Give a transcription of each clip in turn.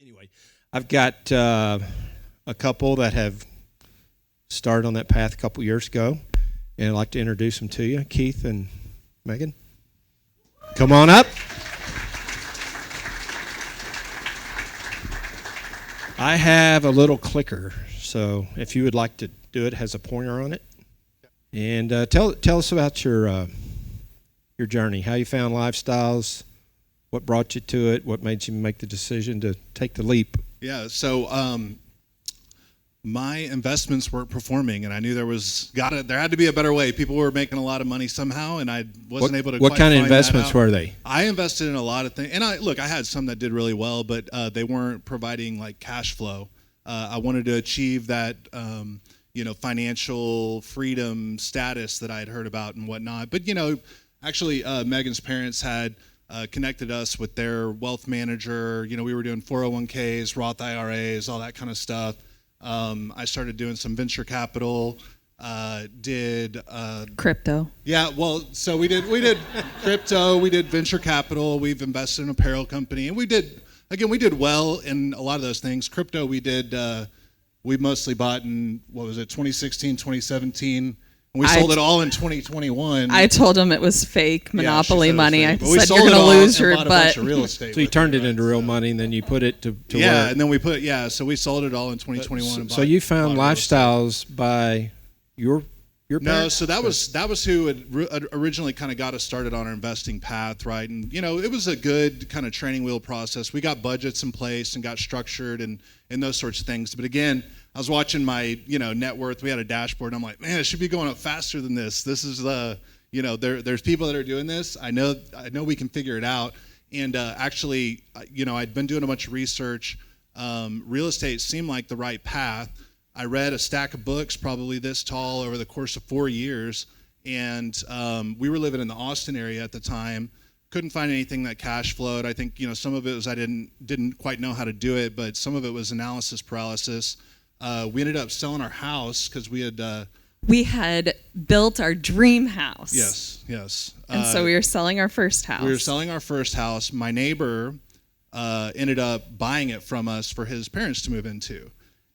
Anyway, I've got a couple that have started on that path a couple years ago, and I'd like to introduce them to you, Keith and Megan. Come on up. I have a little clicker, so if you would like to do it, it has a pointer on it. And tell us about your journey, how you found Lifestyles, what brought you to it, what made you make the decision to take the leap. Yeah, so my investments weren't performing, and I knew there had to be a better way. People were making a lot of money somehow, and I wasn't able to. What kind of investments were they? I invested in a lot of things, and I had some that did really well, but they weren't providing like cash flow. I wanted to achieve that, financial freedom status that I had heard about and whatnot. But actually, Megan's parents had connected us with their wealth manager. We were doing 401ks, Roth IRAs, all that kind of stuff. I started doing some venture capital, did crypto. Yeah, well, so we did crypto, we did venture capital, we've invested in an apparel company, and we did well in a lot of those things. Crypto, we mostly bought in, 2016, 2017. And we sold it all in 2021. I told him it was fake monopoly money. I said you're going to lose your butt. So you turned it into real money, and then you put it to work. And then so we sold it all in 2021. So you found Lifestyles by your parents? No, so that was who had originally kind of got us started on our investing path, right? And it was a good kind of training wheel process. We got budgets in place and got structured and those sorts of things. But again, I was watching my net worth. We had a dashboard, and I'm like, man, it should be going up faster than this. This is there's people that are doing this. I know we can figure it out. And actually, I'd been doing a bunch of research. Real estate seemed like the right path. I read a stack of books, probably this tall, over the course of 4 years, and we were living in the Austin area at the time. Couldn't find anything that cash flowed. I think some of it was I didn't quite know how to do it, but some of it was analysis paralysis. We ended up selling our house because we had built our dream house. Yes. And so we were selling our first house. We were selling our first house. My neighbor ended up buying it from us for his parents to move into.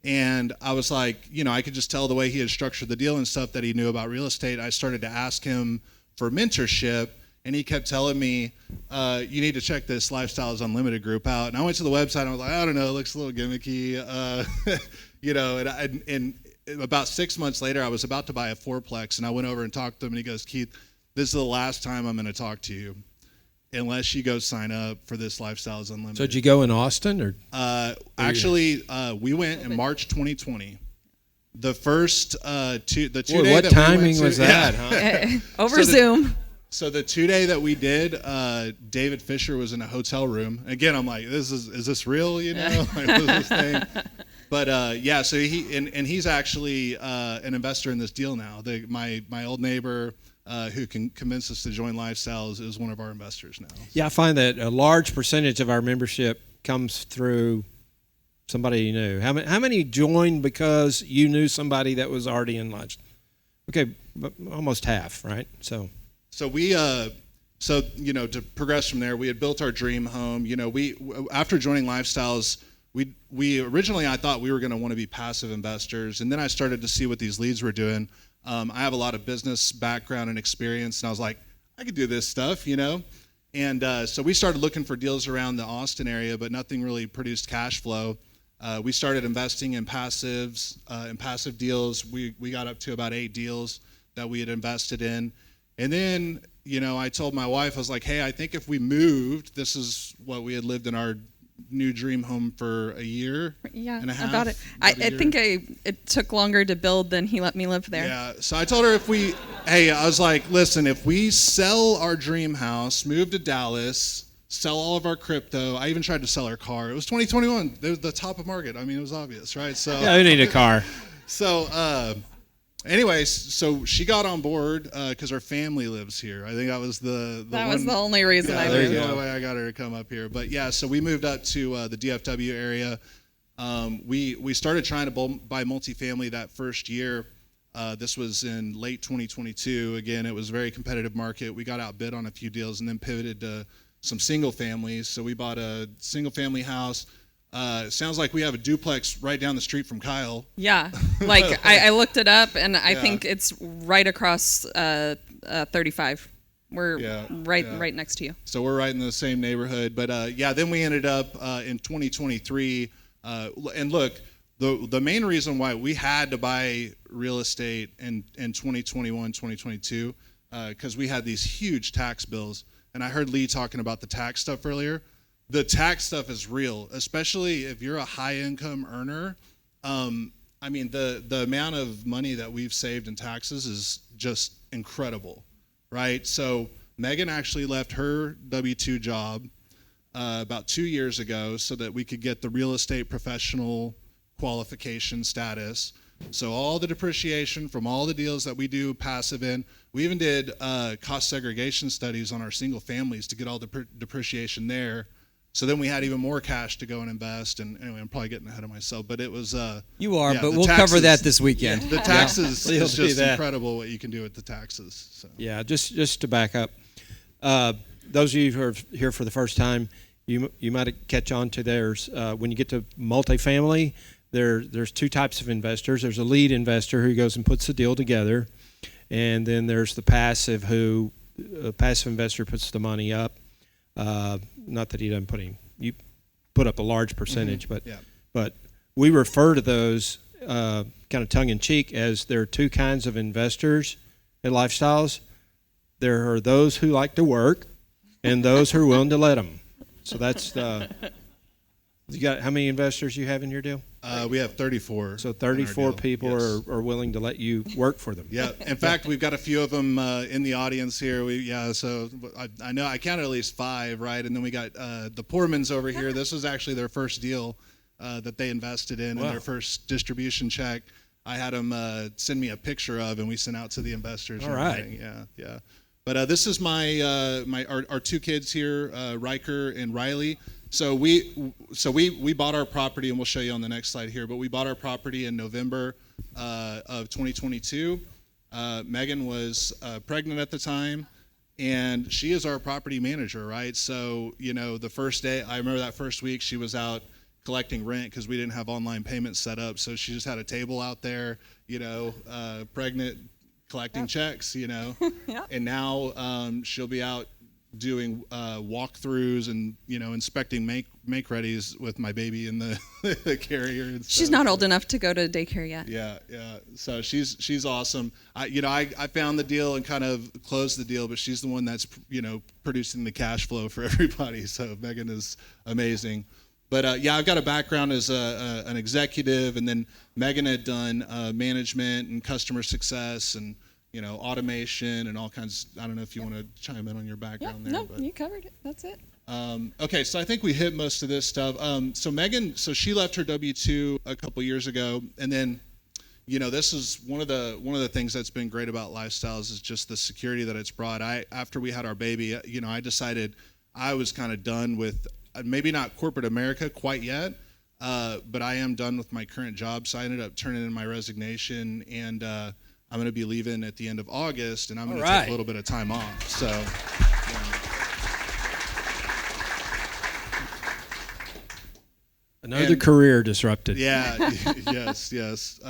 And I was like, I could just tell the way he had structured the deal and stuff that he knew about real estate. I started to ask him for mentorship, and he kept telling me, you need to check this Lifestyles Unlimited group out. And I went to the website, and I was like, I don't know, it looks a little gimmicky. And about 6 months later, I was about to buy a fourplex, and I went over and talked to him, and he goes, Keith, this is the last time I'm going to talk to you unless you go sign up for this Lifestyles Unlimited. So did you go in Austin? Or actually, we went in March 2020. The first two days. What timing was that? Huh? Over Zoom. So the 2 day that we did, David Fisher was in a hotel room. Again, I'm like, is this real? Like, what is this thing? But so he's actually an investor in this deal now. My old neighbor who can convince us to join Lifestyles is one of our investors now. Yeah, I find that a large percentage of our membership comes through somebody you knew. How many joined because you knew somebody that was already in Lifestyles? Okay, but almost half, right? So we to progress from there, we had built our dream home. We after joining Lifestyles, we originally, I thought we were going to want to be passive investors, and then I started to see what these leads were doing. I have a lot of business background and experience, and I was like, I could do this stuff, And so we started looking for deals around the Austin area, but nothing really produced cash flow. We started investing in passive deals. We got up to about 8 deals that we had invested in. And then, I told my wife, I was like, hey, I think if we moved, this is what we had lived in our new dream home for a year and a half. About it. I think it took longer to build than he let me live there. Yeah, so I told her I was like, listen, if we sell our dream house, move to Dallas, sell all of our crypto, I even tried to sell our car. It was 2021. It was the top of market. I mean, it was obvious, right? So yeah, we need a car. So anyways, so she got on board because her family lives here. I think that was that was the only reason I moved. moved. The only way I got her to come up here. But yeah, so we moved up to the DFW area. We started trying to buy multifamily that first year. This was in late 2022. Again, it was a very competitive market. We got outbid on a few deals and then pivoted to some single families. So we bought a single family house. Sounds like we have a duplex right down the street from Kyle. Yeah, like I looked it up, and I Yeah. think it's right across 35. We're Yeah, right yeah. right next to you. So we're right in the same neighborhood. But yeah, then we ended up in 2023. And look, the main reason why we had to buy real estate in 2021, 2022, because we had these huge tax bills. And I heard Lee talking about the tax stuff earlier. The tax stuff is real, especially if you're a high income earner. I mean, the amount of money that we've saved in taxes is just incredible, right? So Megan actually left her W-2 job about 2 years ago so that we could get the real estate professional qualification status. So all the depreciation from all the deals that we do passive in, we even did cost segregation studies on our single families to get all the depreciation there. So then we had even more cash to go and invest. And anyway, I'm probably getting ahead of myself, but it was You are, yeah, but the we'll taxes- cover that this weekend. The taxes We'll is do just that. incredible what you can do with the taxes. So. Yeah, just to back up, those of you who are here for the first time, you might catch on to theirs. When you get to multifamily, there's two types of investors. There's a lead investor who goes and puts the deal together, and then there's the passive passive investor puts the money up. Not that he doesn't you put up a large percentage, Yeah. but we refer to those kind of tongue in cheek as there are two kinds of investors in lifestyles. There are those who like to work, and those who are willing to let them. So that's you got how many investors you have in your deal? We have 34. So in our 34 deal. people Yes. are willing to let you work for them. Yeah. In fact, we've got a few of them in the audience here. So I know I counted at least 5, right? And then we got the Poormans over here. This was actually their first deal that they invested in, Wow. and their first distribution check. I had them send me a picture of, and we sent out to the investors. All and right. everything. Yeah. But this is our 2 kids here, Riker and Riley. So we bought our property, and we'll show you on the next slide here. But we bought our property in November of 2022. Megan was pregnant at the time, and she is our property manager, right? So the first day, I remember that first week, she was out collecting rent because we didn't have online payments set up. So she just had a table out there, pregnant, collecting checks, Yeah. And now she'll be out doing walkthroughs and inspecting make readies with my baby in the carrier and stuff. She's not old enough to go to daycare yet. Yeah. So she's awesome. I found the deal and kind of closed the deal, but she's the one that's producing the cash flow for everybody. So Megan is amazing. But I've got a background as an executive, and then Megan had done management and customer success and automation and all kinds. I don't know if you want to chime in on your background there. No, But. you covered it. That's it. Okay, so I think we hit most of this stuff. So Megan, she left her W-2 a couple years ago, and then, this is one of the things that's been great about Lifestyles is just the security that it's brought. After we had our baby, I decided I was kind of done with maybe not corporate America quite yet, but I am done with my current job. So I ended up turning in my resignation, and I'm going to be leaving at the end of August, and I'm going to take a little bit of time off. So. Another career disrupted. Yeah, yes.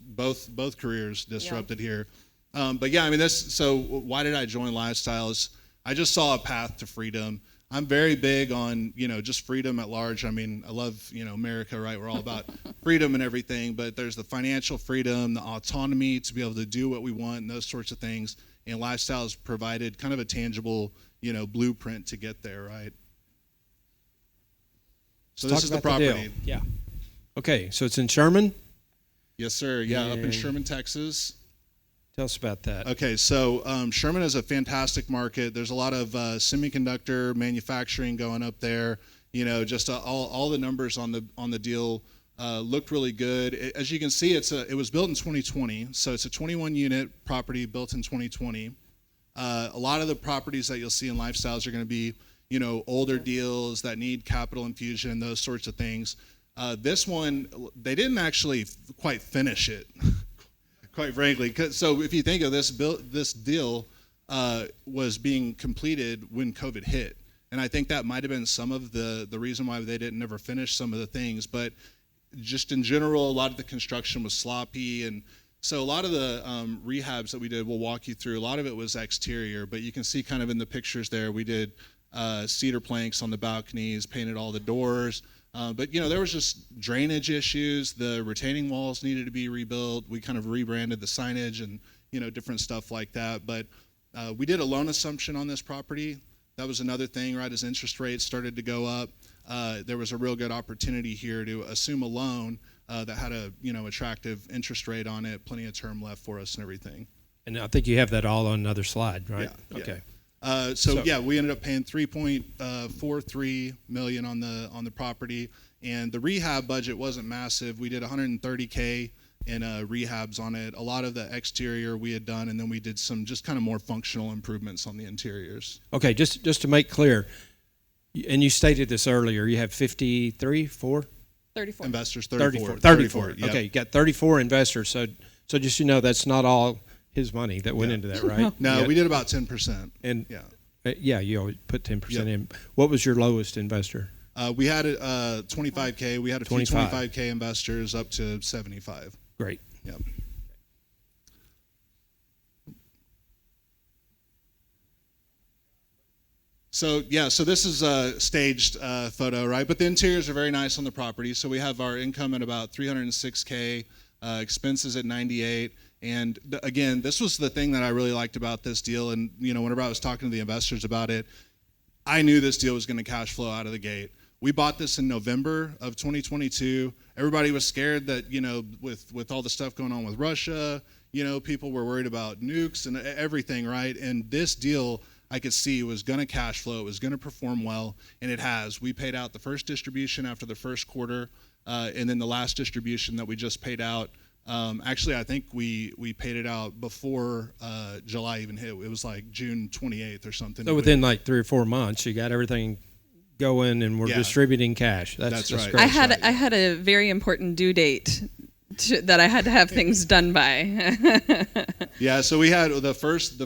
Both careers disrupted here. But yeah, I mean, so why did I join Lifestyles? I just saw a path to freedom. I'm very big on, just freedom at large. I mean, I love, America, right? We're all about freedom and everything, but there's the financial freedom, the autonomy to be able to do what we want and those sorts of things. And Lifestyles provided kind of a tangible, blueprint to get there, right? So this is the property. Yeah. Okay, so it's in Sherman. Yes, sir. Yeah, up in And- Sherman, Texas. Tell us about that. Okay, so Sherman is a fantastic market. There's a lot of semiconductor manufacturing going up there. Just all the numbers on the deal looked really good. As you can see, it was built in 2020, so it's a 21-unit property built in 2020. A lot of the properties that you'll see in Lifestyles are going to be, older deals that need capital infusion, those sorts of things. This one, they didn't actually quite finish it. Quite frankly, so if you think of this deal was being completed when COVID hit, And I think that might have been some of the reason why they didn't ever finish some of the things. But just in general, a lot of the construction was sloppy. And so a lot of the rehabs that we did, we'll walk you through, a lot of it was exterior. But you can see kind of in the pictures there, we did cedar planks on the balconies, painted all the doors. But, there was just drainage issues. The retaining walls needed to be rebuilt. We kind of rebranded the signage and, different stuff like that. But we did a loan assumption on this property. That was another thing, right? As interest rates started to go up, there was a real good opportunity here to assume a loan that had a, attractive interest rate on it, plenty of term left for us and everything. And I think you have that all on another slide, right? Yeah. Okay. We ended up paying $3.43 million on the property, and the rehab budget wasn't massive. We did $130K in rehabs on it. A lot of the exterior we had done, and then we did some just kind of more functional improvements on the interiors. Okay, just to make clear, and you stated this earlier, you have 34 investors. 34. Yep. Okay, you got 34 investors. So just that's not all his money that went into that, right? No, we did about 10%. And you always put 10% in. What was your lowest investor? We had 25K. We had a few 25K investors up to 75. Great. Yep. So this is a staged photo, right? But the interiors are very nice on the property. So we have our income at about 306K, expenses at 98. And again, this was the thing that I really liked about this deal. And whenever I was talking to the investors about it, I knew this deal was going to cash flow out of the gate. We bought this in November of 2022. Everybody was scared that, with all the stuff going on with Russia, people were worried about nukes and everything, right? And this deal, I could see, was going to cash flow. It was going to perform well, and it has. We paid out the first distribution after the first quarter, and then the last distribution that we just paid out, actually, I think we paid it out before July even hit. It was like June 28th or something. So within like 3 or 4 months, you got everything going, and we're distributing cash. That's right. Great. I had a very important due date that I had to have things done by. Yeah, so we had the first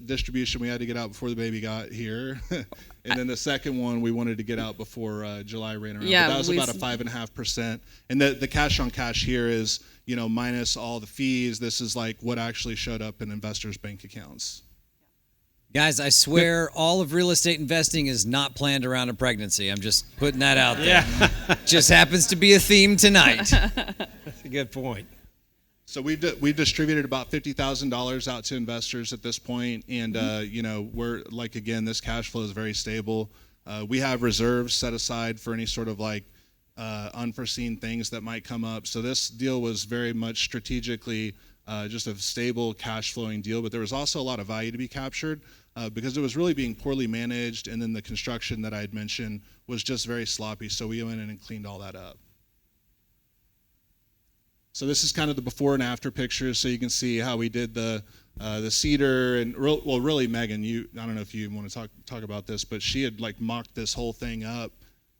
distribution we had to get out before the baby got here, and then the second one we wanted to get out before July ran around. Yeah, but that was about a 5.5%, and the cash on cash here is minus all the fees. This is like what actually showed up in investors' bank accounts. Guys, I swear all of real estate investing is not planned around a pregnancy. I'm just putting that out there. Yeah. Just happens to be a theme tonight. That's a good point. So we distributed about $50,000 out to investors at this point, and we're like, again, this cash flow is very stable. We have reserves set aside for any sort of like unforeseen things that might come up. So this deal was very much strategically just a stable cash flowing deal, but there was also a lot of value to be captured because it was really being poorly managed, and then the construction that I had mentioned was just very sloppy. So we went in and cleaned all that up. So this is kind of the before and after pictures, so you can see how we did the cedar and really Megan, I don't know if you want to talk about this, but she had like mocked this whole thing up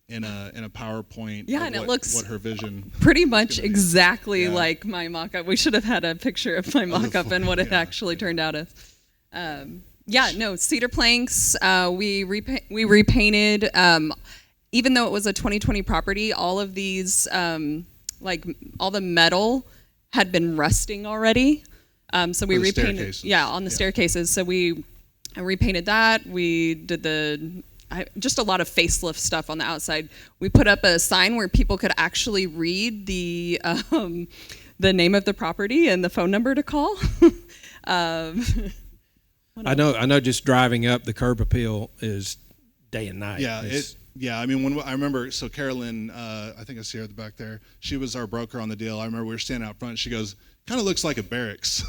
in a PowerPoint. Yeah, and it looks what her vision pretty much exactly like my mock-up. We should have had a picture of my mock-up and what it actually turned out as. Cedar planks. We repainted. Even though it was a 2020 property, all of these, like all the metal, had been rusting already. So we repainted. On the staircases. So we repainted that. We did just a lot of facelift stuff on the outside. We put up a sign where people could actually read the name of the property and the phone number to call. I know. Just driving up, the curb appeal is day and night. Yeah, I mean, when I remember, so Carolyn, I think I see her at the back there. She was our broker on the deal. I remember we were standing out front. She goes, kind of looks like a barracks,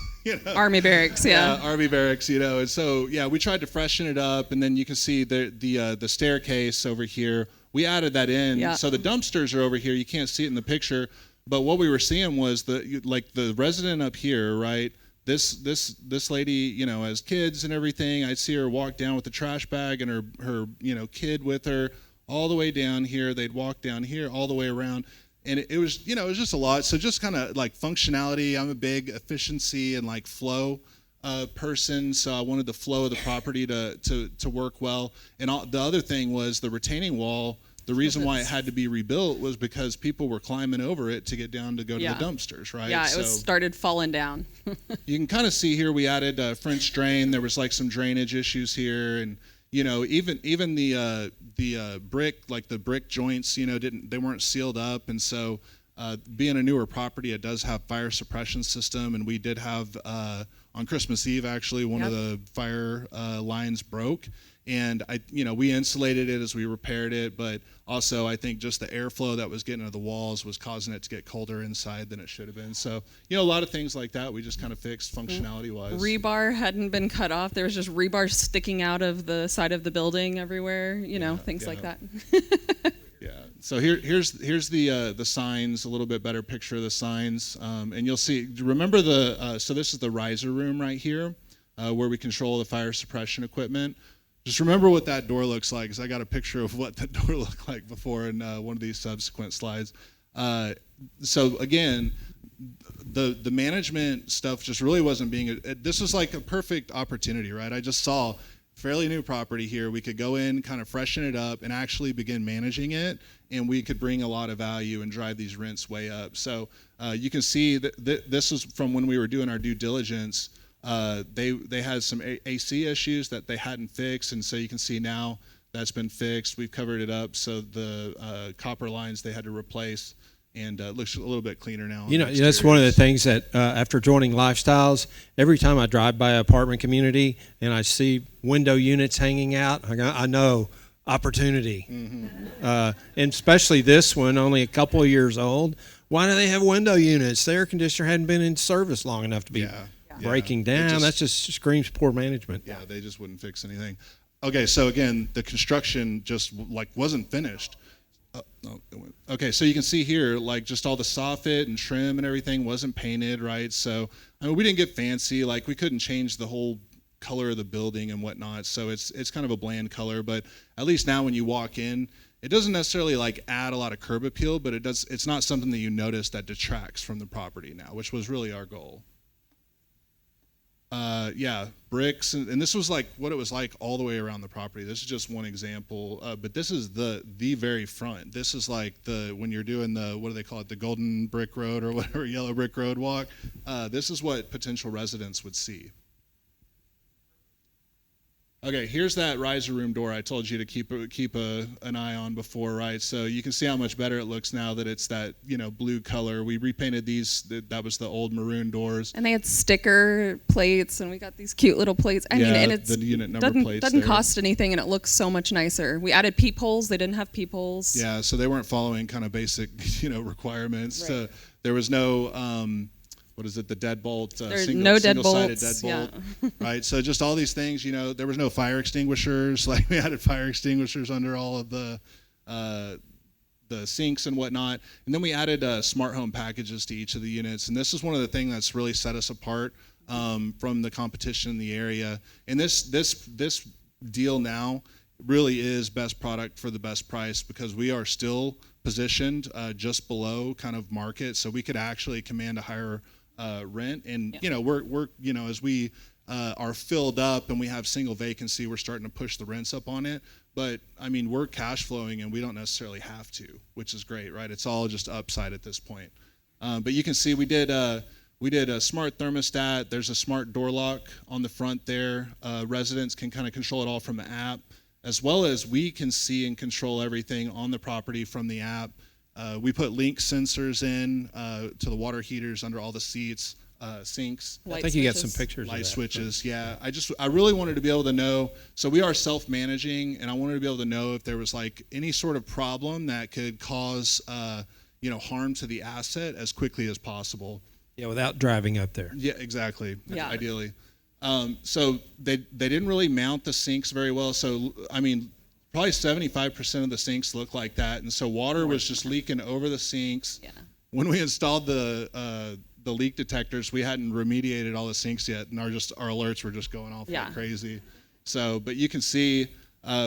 Army barracks, Army barracks, And so, we tried to freshen it up, and then you can see the staircase over here. We added that in. Yeah. So the dumpsters are over here. You can't see it in the picture, but what we were seeing was the resident up here, right? This lady, has kids and everything. I'd see her walk down with the trash bag and her kid with her all the way down here. They'd walk down here all the way around. And it was, it was just a lot. So just kind of like functionality. I'm a big efficiency and like flow person, so I wanted the flow of the property to work well. And the other thing was the retaining wall. The reason why it had to be rebuilt was because people were climbing over it to get down to go to the dumpsters, right? Yeah, it started falling down. You can kind of see here we added French drain. There was like some drainage issues here, and even the brick, like the brick joints, they weren't sealed up, and so being a newer property, it does have fire suppression system, and we did have on Christmas Eve actually one of the fire lines broke. And we insulated it as we repaired it, but also I think just the airflow that was getting into the walls was causing it to get colder inside than it should have been. So, a lot of things like that we just kind of fixed functionality-wise. Rebar hadn't been cut off. There was just rebar sticking out of the side of the building everywhere, things like that. Yeah. So here's the signs, a little bit better picture of the signs, and you'll see. Remember so this is the riser room right here, where we control the fire suppression equipment. Just remember what that door looks like, because I got a picture of what that door looked like before in one of these subsequent slides. So again, the management stuff just really wasn't this was like a perfect opportunity, right? I just saw fairly new property here. We could go in, kind of freshen it up, and actually begin managing it, and we could bring a lot of value and drive these rents way up. So you can see that this is from when we were doing our due diligence. They had some AC issues that they hadn't fixed, and so you can see now that's been fixed. We've covered it up, so the copper lines they had to replace, and it looks a little bit cleaner now. That's one of the things that after joining Lifestyles, every time I drive by an apartment community and I see window units hanging out, I know opportunity. And especially this one, only a couple of years old. Why do they have window units? The air conditioner hadn't been in service long enough to be breaking down. That just screams poor management. Yeah, they just wouldn't fix anything. Okay, so again, the construction just wasn't finished. Okay, so you can see here, just all the soffit and trim and everything wasn't painted, right? So we didn't get fancy. We couldn't change the whole color of the building and whatnot. So it's kind of a bland color, but at least now when you walk in, it doesn't necessarily add a lot of curb appeal, but it's not something that you notice that detracts from the property now, which was really our goal. Bricks, and this was what it was like all the way around the property. This is just one example, but this is the very front. This is when you're doing what do they call it, the golden brick road or whatever, yellow brick road walk. This is what potential residents would see. Okay, here's that riser room door I told you to keep an eye on before, right? So you can see how much better it looks now that it's that blue color. We repainted these. That was the old maroon doors. And they had sticker plates, and we got these cute little plates. I mean, and it's the unit number plates. Doesn't cost anything, and it looks so much nicer. We added peepholes. They didn't have peepholes. Yeah, so they weren't following kind of basic requirements. Right. There was no. What is it? The deadbolt, no single-sided deadbolts, deadbolt, right? So just all these things, there was no fire extinguishers. We added fire extinguishers under all of the sinks and whatnot, and then we added smart home packages to each of the units. And this is one of the things that's really set us apart from the competition in the area. And this deal now really is best product for the best price, because we are still positioned just below kind of market, so we could actually command a higher rent. And we're as we are filled up and we have single vacancy, we're starting to push the rents up on it. But I mean, we're cash flowing and we don't necessarily have to, which is great, right? It's all just upside at this point. But you can see we did a smart thermostat. There's a smart door lock on the front there. Residents can kind of control it all from the app, as well as we can see and control everything on the property from the app. We put link sensors in to the water heaters under all the seats, sinks. I think you got some pictures light of that. switches, yeah. I really wanted to be able to know, so we are self-managing, and I wanted to be able to know if there was any sort of problem that could cause harm to the asset as quickly as possible. Yeah, without driving up there. Yeah, exactly. Yeah. Ideally. So they didn't really mount the sinks very well. So I mean, probably 75% of the sinks look like that, and so water was just leaking over the sinks. Yeah. When we installed the leak detectors, we hadn't remediated all the sinks yet, and our alerts were just going off like crazy. So, but you can see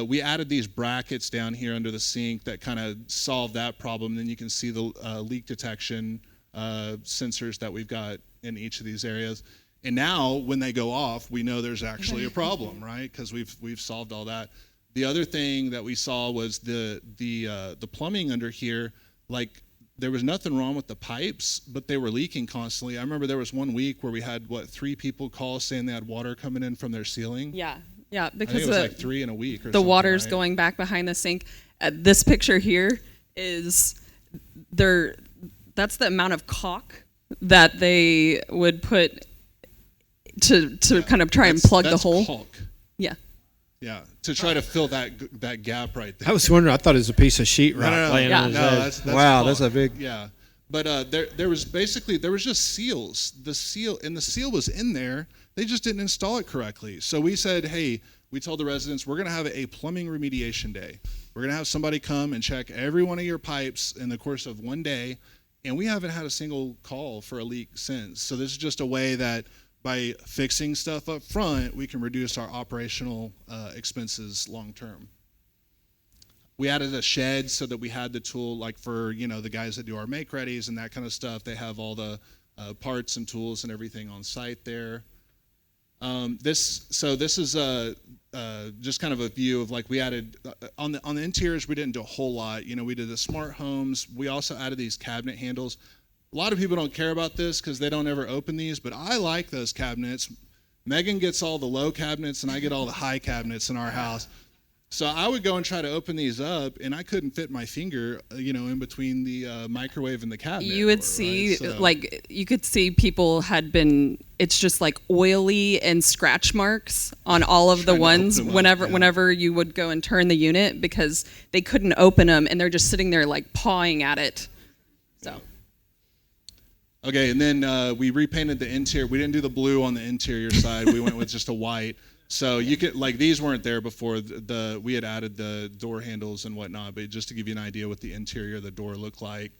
we added these brackets down here under the sink that kind of solved that problem. Then you can see the leak detection sensors that we've got in each of these areas. And now when they go off, we know there's actually a problem, right? Because we've solved all that. The other thing that we saw was the plumbing under here, like there was nothing wrong with the pipes, but they were leaking constantly. I remember there was one week where we had 3 people call saying they had water coming in from their ceiling. Yeah, I think because it was like 3 in a week or the something, water's right? going back behind the sink. This picture here is there. That's the amount of caulk that they would put to kind of try and plug the hole. Caulk. Yeah. Yeah, to try to fill that gap right there. I was wondering. I thought it was a piece of sheetrock No. laying Yeah. on his No, edge. that's Wow, caulk. that's a big. Yeah, but there was just seals. The seal was in there. They just didn't install it correctly. So we said, hey, we told the residents we're going to have a plumbing remediation day. We're going to have somebody come and check every one of your pipes in the course of one day, and we haven't had a single call for a leak since. So this is just a way that by fixing stuff up front, we can reduce our operational expenses long term. We added a shed so that we had the tool, like for the guys that do our make readies and that kind of stuff. They have all the parts and tools and everything on site there. This is just kind of a view of like we added on the interiors. We didn't do a whole lot. We did the smart homes. We also added these cabinet handles. A lot of people don't care about this because they don't ever open these, but I like those cabinets. Megan gets all the low cabinets and I get all the high cabinets in our house. So I would go and try to open these up, and I couldn't fit my finger, in between the microwave and the cabinet. You would right? see, So, you could see people had been, it's just like oily and scratch marks on all of the Trying to open ones them up, whenever you would go and turn the unit because they couldn't open them and they're just sitting there like pawing at it. So. Okay, and then we repainted the interior. We didn't do the blue on the interior side. We went with just a white. So you could, like, these weren't there before. We had added the door handles and whatnot, but just to give you an idea what the interior of the door looked like.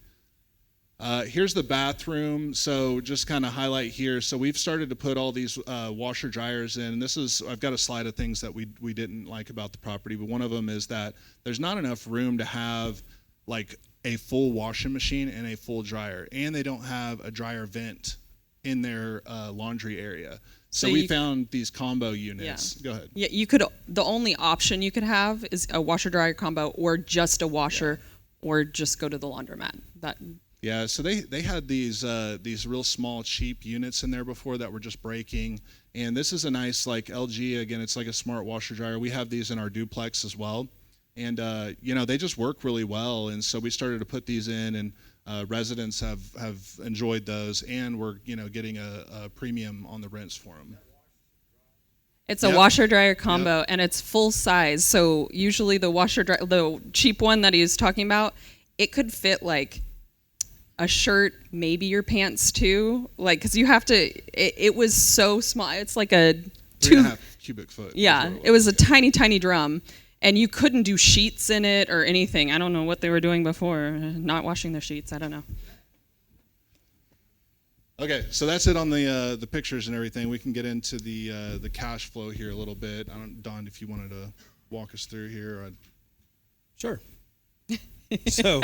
Here's the bathroom. So just kind of highlight here. So we've started to put all these washer dryers in. And I've got a slide of things that we didn't like about the property, but one of them is that there's not enough room to have like a full washing machine and a full dryer, and they don't have a dryer vent in their laundry area. So we found these combo units. Yeah. Go ahead. Yeah, you could. The only option you could have is a washer dryer combo, or just a washer, or just go to the laundromat. Yeah, so they had these real small cheap units in there before that were just breaking, and this is a nice like LG, again, it's like a smart washer dryer. We have these in our duplex as well, and they just work really well, and so we started to put these in, and residents have enjoyed those, and we're getting a premium on the rents for them. It's a washer dryer combo, and it's full size. So usually the cheap one that he's talking about, it could fit like a shirt, maybe your pants too, like because you have to. It was so small. It's like a 3.5 cubic foot. Yeah, it was a tiny drum. And you couldn't do sheets in it or anything. I don't know what they were doing before, not washing their sheets. I don't know. Okay, so that's it on the pictures and everything. We can get into the cash flow here a little bit. Don, if you wanted to walk us through here. Sure. So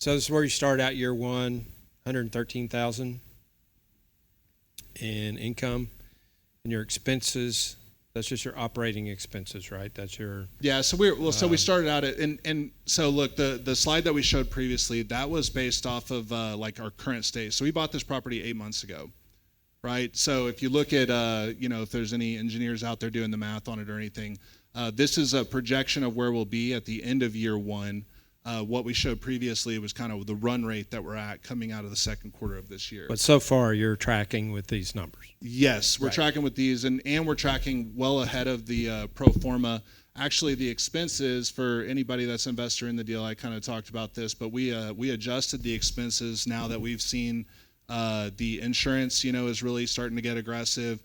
this is where you start out year one, $113,000 in income, and your expenses. That's just your operating expenses, right? That's your So we started out at and so look, the slide that we showed previously, that was based off of like our current state. So we bought this property 8 months ago, right? So if you look at if there's any engineers out there doing the math on it or anything, this is a projection of where we'll be at the end of year one. What we showed previously was kind of the run rate that we're at coming out of the second quarter of this year. But so far, you're tracking with these numbers. Yes, we're tracking with these, and we're tracking well ahead of the pro forma. Actually, the expenses for anybody that's an investor in the deal, I kind of talked about this, but we adjusted the expenses now that we've seen the insurance, is really starting to get aggressive,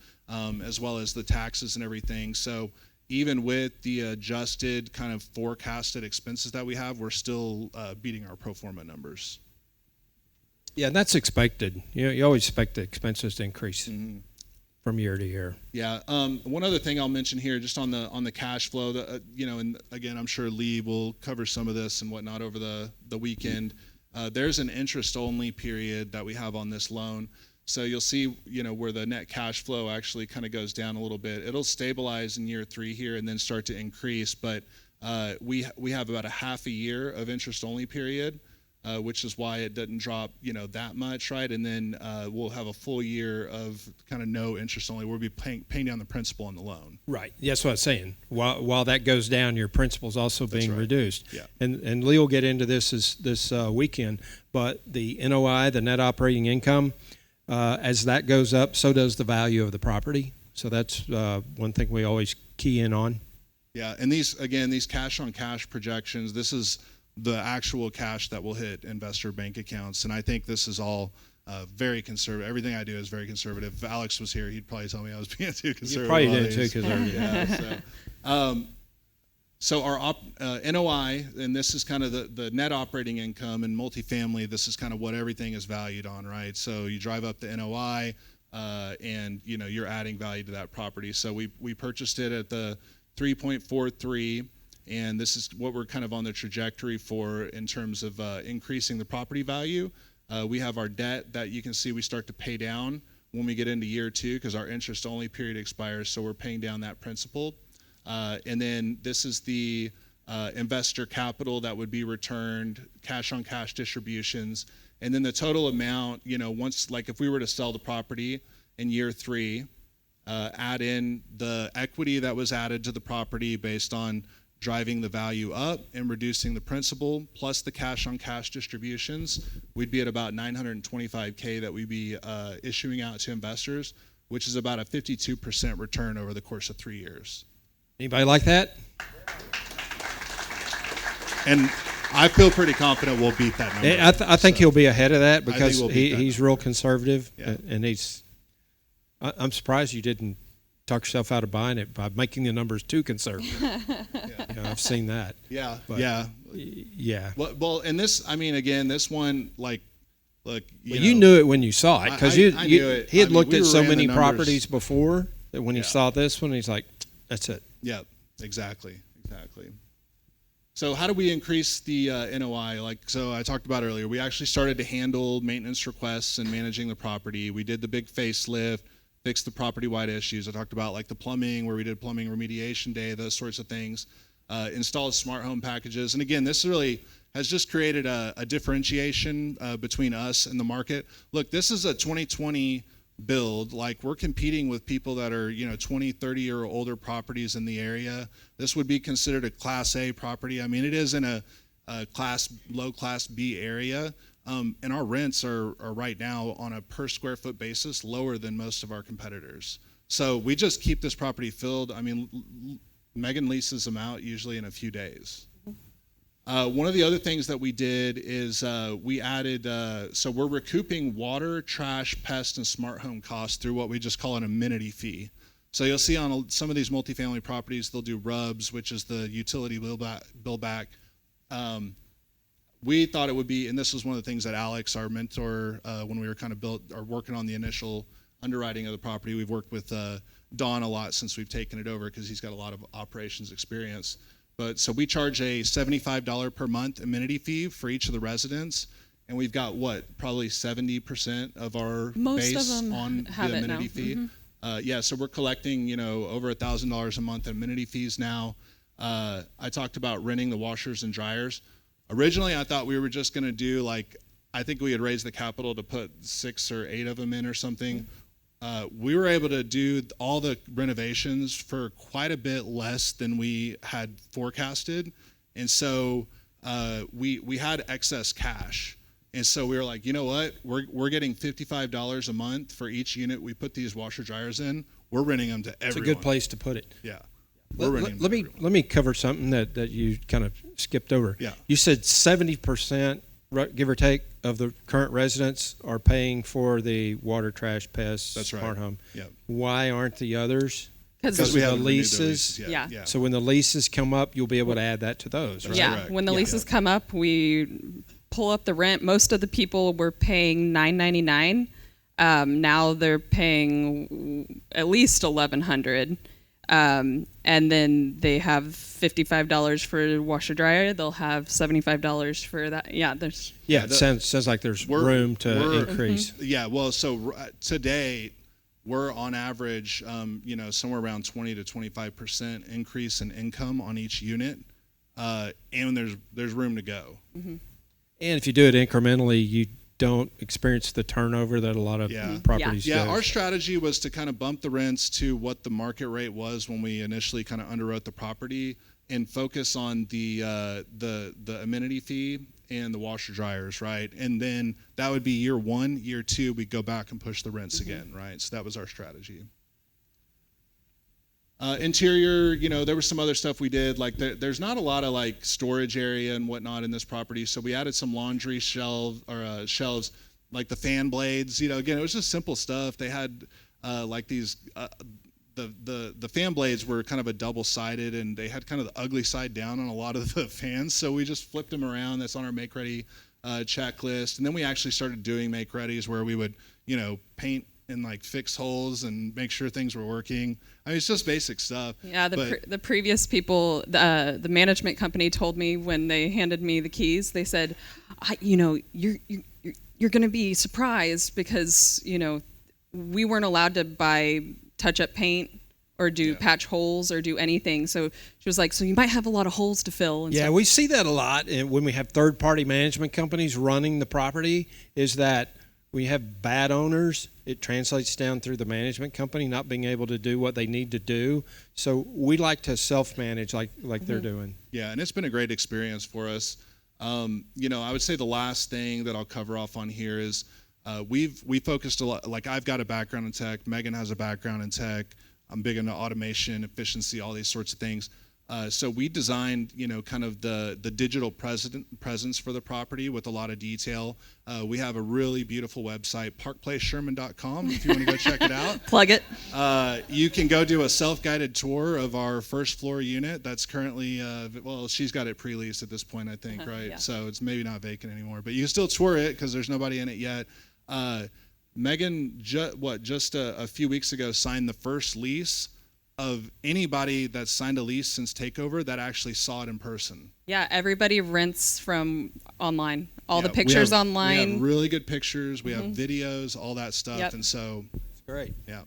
as well as the taxes and everything. So even with the adjusted kind of forecasted expenses that we have, we're still beating our pro forma numbers. Yeah, and that's expected. You always expect the expenses to increase from year to year. Yeah. One other thing I'll mention here, just on the cash flow, and again, I'm sure Lee will cover some of this and whatnot over the weekend. There's an interest-only period that we have on this loan. So you'll see, where the net cash flow actually kind of goes down a little bit. It'll stabilize in year 3 here and then start to increase. But we have about a half a year of interest only period, which is why it doesn't drop, that much, right? And then we'll have a full year of kind of no interest only. We'll be paying down the principal on the loan. Right. That's what I'm saying. While that goes down, your principal's also being reduced. Yeah. And Lee will get into this weekend, but the NOI, the net operating income, as that goes up, so does the value of the property. So that's one thing we always key in on. Yeah, and these cash on cash projections, this is the actual cash that will hit investor bank accounts. And I think this is all very conservative. Everything I do is very conservative. If Alex was here, he'd probably tell me I was being too conservative. You probably did too conservative. Yeah, so our NOI, and this is kind of the net operating income, and multifamily, this is kind of what everything is valued on, right? So you drive up the NOI, and you're adding value to that property. So we purchased it at the 3.43, and this is what we're kind of on the trajectory for in terms of increasing the property value. We have our debt that you can see we start to pay down when we get into year 2 because our interest only period expires, so we're paying down that principal. And then this is the investor capital that would be returned, cash on cash distributions. And then the total amount, once, like if we were to sell the property in year 3, add in the equity that was added to the property based on driving the value up and reducing the principal, plus the cash on cash distributions, we'd be at about $925K that we'd be issuing out to investors, which is about a 52% return over the course of 3 years. Anybody like that? And I feel pretty confident we'll beat that number. I think he'll be ahead of that because we'll beat that he's real conservative, Yeah. and I'm surprised you didn't talk yourself out of buying it by making the numbers too conservative. I've seen that. Yeah, But, yeah. Yeah. Well, and this, again, this one, look, you knew it when you saw it because I knew it. he had looked we at so ran the many numbers. properties before that when he saw this one, he's like, that's it. Yeah, exactly. So how do we increase the NOI? So I talked about earlier, we actually started to handle maintenance requests and managing the property. We did the big facelift, fixed the property-wide issues. I talked about the plumbing, where we did plumbing remediation day, those sorts of things. Installed smart home packages. And again, this really has just created a differentiation between us and the market. Look, this is a 2020 build. We're competing with people that are 20, 30 or older properties in the area. This would be considered a Class A property. It is in a low Class B area, and our rents are right now on a per square foot basis lower than most of our competitors. So we just keep this property filled. Megan leases them out usually in a few days. One of the other things that we did is we added, so we're recouping water, trash, pest, and smart home costs through what we just call an amenity fee. So you'll see on some of these multifamily properties, they'll do RUBS, which is the utility bill back. We thought it would be, and this was one of the things that Alex, our mentor, when we were kind of working on the initial underwriting of the property, we've worked with Don a lot since we've taken it over because he's got a lot of operations experience. But so we charge a $75 per month amenity fee for each of the residents, and we've got probably 70% of our Most base of them on have the it amenity now. fee. So we're collecting over $1,000 a month in amenity fees now. I talked about renting the washers and dryers. Originally, I thought we were just going to do I think we had raised the capital to put 6 or 8 of them in or something. We were able to do all the renovations for quite a bit less than we had forecasted. And so we had excess cash. And so we were like, you know what? We're getting $55 a month for each unit we put these washer dryers in. We're renting them to everyone. It's a good place to put it. Yeah. Let me cover something that you kind of skipped over. Yeah. You said 70%, give or take, of the current residents are paying for the water, trash, pests, That's right. smart home. Yeah. Why aren't the others? Because we of the haven't renewed their leases. Yeah. So when the leases come up, you'll be able to add that to those, right? Yeah, correct. when the Yeah. leases come up, we pull up the rent. Most of the people were paying $9.99. Now they're paying at least $1,100. And then they have $55 for washer dryer. They'll have $75 for that. Yeah, there's. Yeah, it sounds like there's room to increase. Yeah, well, so today we're on average, somewhere around 20 to 25% increase in income on each unit, and there's room to go. Mm-hmm. And if you do it incrementally, you don't experience the turnover that a lot of properties do. Yeah, our strategy was to kind of bump the rents to what the market rate was when we initially kind of underwrote the property, and focus on the amenity fee and the washer dryers, right? And then that would be year 1. Year 2, we'd go back and push the rents again, right? So that was our strategy. Interior, there was some other stuff we did. Like there's not a lot of like storage area and whatnot in this property, so we added some laundry shelves, like the fan blades. Again, it was just simple stuff. They had like these. The fan blades were kind of a double-sided, and they had kind of the ugly side down on a lot of the fans. So we just flipped them around. That's on our make ready checklist. And then we actually started doing make readies where we would, paint and like fix holes and make sure things were working. I mean, it's just basic stuff. Yeah, the previous people, the management company told me when they handed me the keys, they said, you're going to be surprised because we weren't allowed to buy touch-up paint or do patch holes or do anything. So she was like, so you might have a lot of holes to fill. And stuff. We see that a lot. And when we have third-party management companies running the property, is that we have bad owners. It translates down through the management company not being able to do what they need to do. So we like to self-manage like they're doing. Yeah, and it's been a great experience for us. I would say the last thing that I'll cover off on here is we focused a lot. Like I've got a background in tech. Megan has a background in tech. I'm big into automation, efficiency, all these sorts of things. So we designed, kind of the digital presence for the property with a lot of detail. We have a really beautiful website, parkplacesherman.com, if you want to go check it out. Plug it. You can go do a self-guided tour of our first floor unit. That's currently, she's got it pre-leased at this point, I think, right? Yeah. So it's maybe not vacant anymore, but you can still tour it because there's nobody in it yet. Megan, just a few weeks ago, signed the first lease of anybody that's signed a lease since takeover that actually saw it in person. Yeah, everybody rents from online. All the pictures online. We have really good pictures. We have videos, all that stuff. Yep. And so It's great. Yeah.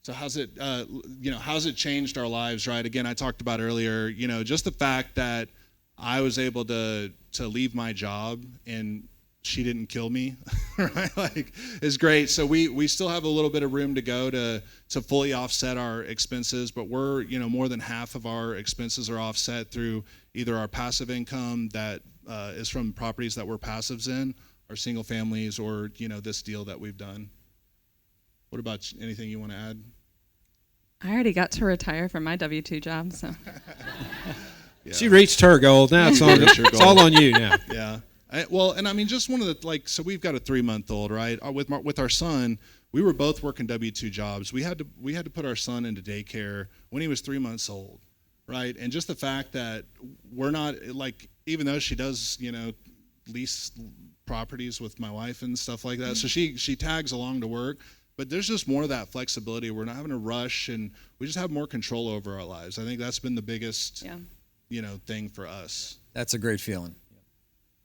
So how's it changed our lives, right? Again, I talked about earlier, just the fact that I was able to leave my job and she didn't kill me, right? Like, is great. So we still have a little bit of room to go to fully offset our expenses, but we're, more than half of our expenses are offset through either our passive income that is from properties that we're passives in, our single families, or, this deal that we've done. What about anything you want to add? I already got to retire from my W-2 job, so. Yeah. She reached her goal. Now it's all on you now. Yeah. Just one of the, so we've got a 3-month-old, right? With our son, we were both working W-2 jobs. We had to put our son into daycare when he was 3 months old, right? And just the fact that we're not, like, even though she does, lease properties with my wife and stuff like that, so she tags along to work, but there's just more of that flexibility. We're not having to rush, and we just have more control over our lives. I think that's been the biggest, thing for us. That's a great feeling.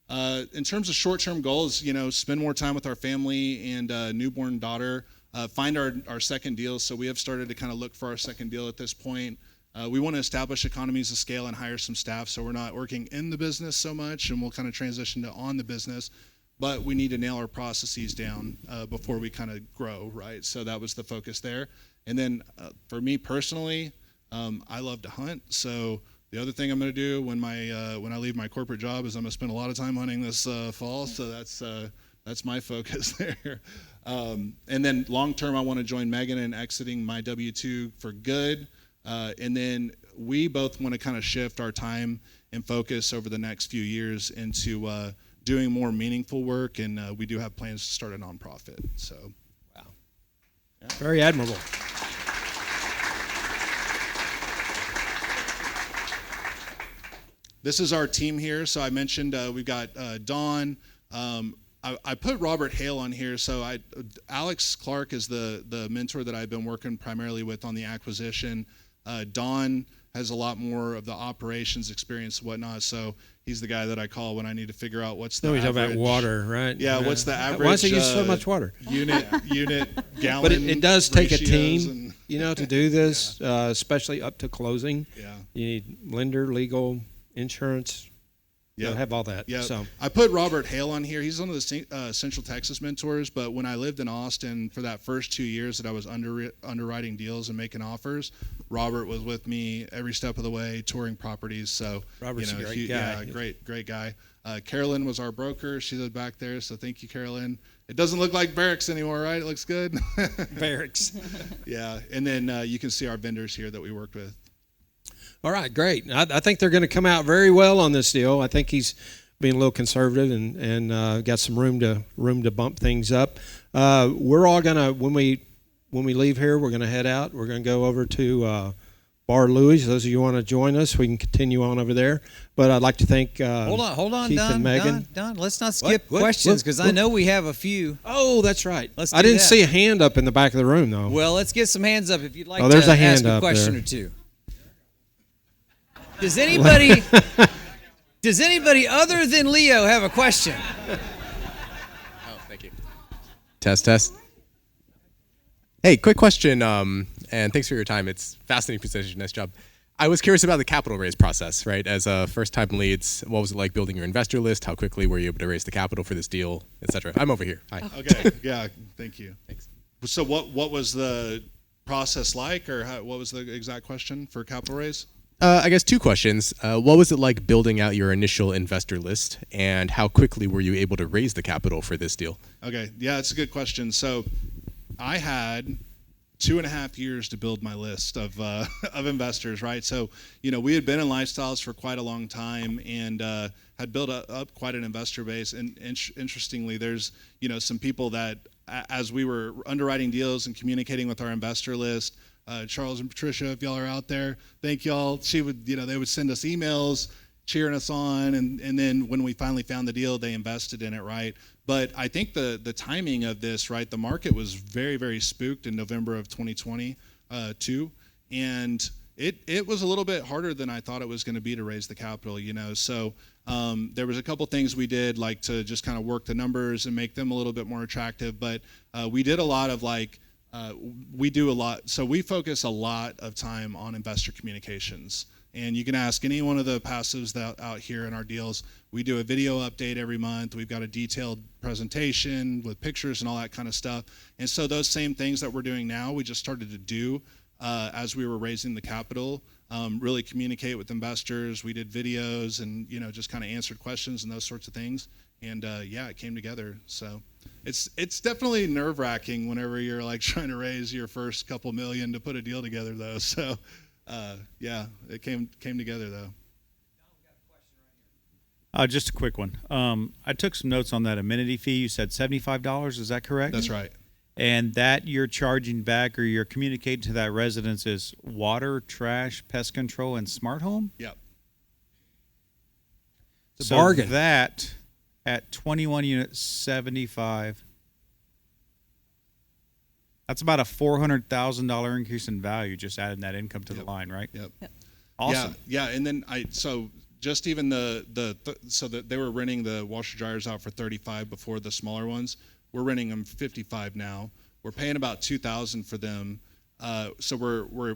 In terms of short-term goals, spend more time with our family and newborn daughter, find our second deal. So we have started to kind of look for our second deal at this point. We want to establish economies of scale and hire some staff so we're not working in the business so much, and we'll kind of transition to on the business. But we need to nail our processes down before we kind of grow, right? So that was the focus there. And then for me personally, I love to hunt. So the other thing I'm going to do when I leave my corporate job is I'm going to spend a lot of time hunting this fall. So that's my focus there. And then long term, I want to join Megan in exiting my W-2 for good. And then we both want to kind of shift our time and focus over the next few years into doing more meaningful work. And we do have plans to start a nonprofit. So, wow, yeah. Very admirable. This is our team here. So I mentioned we've got Dawn. I put Robert Hale on here. So Alex Clark is the mentor that I've been working primarily with on the acquisition. Don has a lot more of the operations experience and whatnot. So he's the guy that I call when I need to figure out what's the No, we talk average. about water, right? Yeah, what's the average? Why does it use so much water? Unit gallon. But it does take a ratios team, to do this, especially up to closing. Yeah. You need lender, legal, insurance. You have all that. Yeah. So I put Robert Hale on here. He's one of the Central Texas mentors. But when I lived in Austin for that first 2 years that I was underwriting deals and making offers, Robert was with me every step of the way, touring properties. So Robert's a great guy. Yeah, great guy. Carolyn was our broker. She lived back there. So thank you, Carolyn. It doesn't look like barracks anymore, right? It looks good. barracks. Yeah. And then you can see our vendors here that we worked with. All right, great. I think they're going to come out very well on this deal. I think he's being a little conservative and got some room to bump things up. We're all gonna when we leave here, we're gonna head out. We're gonna go over to Bar Louie. Those of you who want to join us, we can continue on over there. But I'd like to thank Hold on, Keith Don, and Megan. Don, let's not skip What? questions because I know we have a few. Oh, that's right. Let's I do didn't that. see a hand up in the back of the room though. Well, let's get some hands up if you'd like there's to a hand ask a up question there. or two. Does anybody other than Leo have a question? Oh, thank you. Test. Hey, quick question, and thanks for your time. It's fascinating presentation. Nice job. I was curious about the capital raise process, right? As a first-time leads, what was it like building your investor list? How quickly were you able to raise the capital for this deal, et cetera? I'm over here. Hi. Okay. Yeah. Thank you. Thanks. So what was the process like, or what was the exact question for capital raise? I guess two questions. What was it like building out your initial investor list, and how quickly were you able to raise the capital for this deal? Okay. Yeah, it's a good question. So I had 2.5 years to build my list of investors, right? So, we had been in lifestyles for quite a long time and had built up quite an investor base. And interestingly, there's, some people that, as we were underwriting deals and communicating with our investor list, Charles and Patricia, if y'all are out there, thank y'all. They would send us emails cheering us on, and then when we finally found the deal, they invested in it, right? But I think the timing of this, right, the market was very, very spooked in November of 2020 too, and it was a little bit harder than I thought it was going to be to raise the capital, So there was a couple things we did, like to just kind of work the numbers and make them a little bit more attractive, but we did a lot of so we focus a lot of time on investor communications. And you can ask any one of the passives that out here in our deals. We do a video update every month. We've got a detailed presentation with pictures and all that kind of stuff. And so those same things that we're doing now, we just started to do as we were raising the capital, really communicate with investors. We did videos and, just kind of answered questions and those sorts of things. And it came together. So it's definitely nerve-wracking whenever you're like trying to raise your first couple million to put a deal together, though. So it came together though. Just a quick one. I took some notes on that amenity fee. You said $75. Is that correct? That's right. And that you're charging back, or you're communicating to that residence, is water, trash, pest control, and smart home. Yep. It's a So bargain. that at 21 units, 75. That's about a $400,000 increase in value, just adding that income to the line, right? Yep. Awesome. Yeah, and then just even so that they were renting the washer dryers out for 35 before, the smaller ones. We're renting them 55 now. We're paying about $2,000 for them. So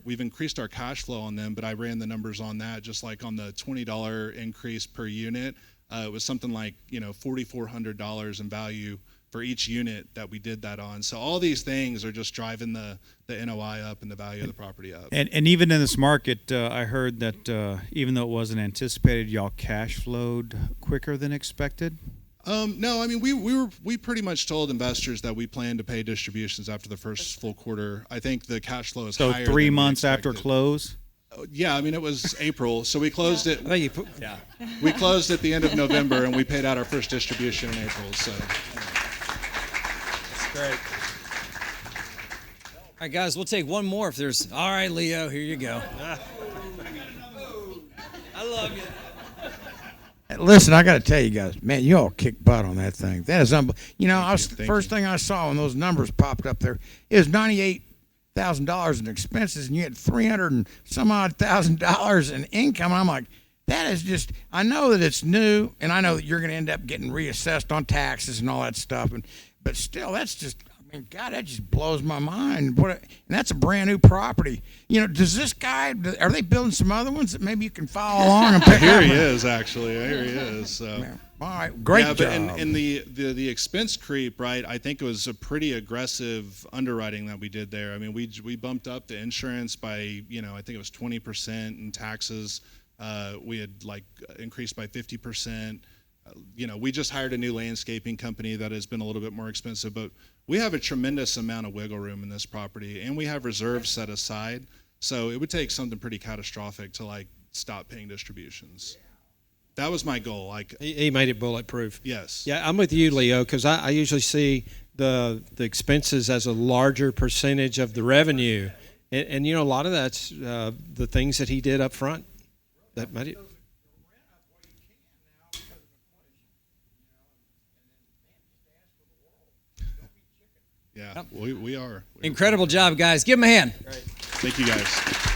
we've increased our cash flow on them, but I ran the numbers on that, just like on the $20 increase per unit. It was something like $4,400 in value for each unit that we did that on. So all these things are just driving the NOI up and the value of the property up. And even in this market, I heard that even though it wasn't anticipated, y'all cash flowed quicker than expected. No, I mean we pretty much told investors that we plan to pay distributions after the first full quarter. I think the cash flow is So higher. 3 than we months after expected. close. Yeah, I mean it was April, so we closed it. I think you put, We closed at the end of November, and we paid out our first distribution in April. So. great. All right, guys, we'll take one more if there's. All right, Leo, here you go. I love you. Listen, I got to tell you guys, man, you all kick butt on that thing. That is unbelievable. You know, Thank first you. thing I saw when those numbers popped up there, it was $98,000 in expenses, and you had 300 and some odd $1,000 in income. And I'm like, that is just. I know that it's new, and I know that you're going to end up getting reassessed on taxes and all that stuff. But still, that's just. I mean, God, that just blows my mind. And that's a brand new property. You know, does this guy? Are they building some other ones that maybe you can follow along and pick Here up? he is, actually. Here he is. So. All right, great Yeah, job. but in the expense creep, right? I think it was a pretty aggressive underwriting that we did there. I mean, we bumped up the insurance by, you know, I think it was 20%, and taxes we had like increased by 50%. You know, we just hired a new landscaping company that has been a little bit more expensive, but we have a tremendous amount of wiggle room in this property, and we have reserves set aside. So it would take something pretty catastrophic to like stop paying distributions. That was my goal. Like, He made it bulletproof. yes. Yeah, I'm with you, Leo, because I usually see the expenses as a larger percentage of the revenue, and you know, a lot of that's the things that he did up front that made it. Yeah, we are. Incredible job, guys. Give him a hand. Thank you, guys.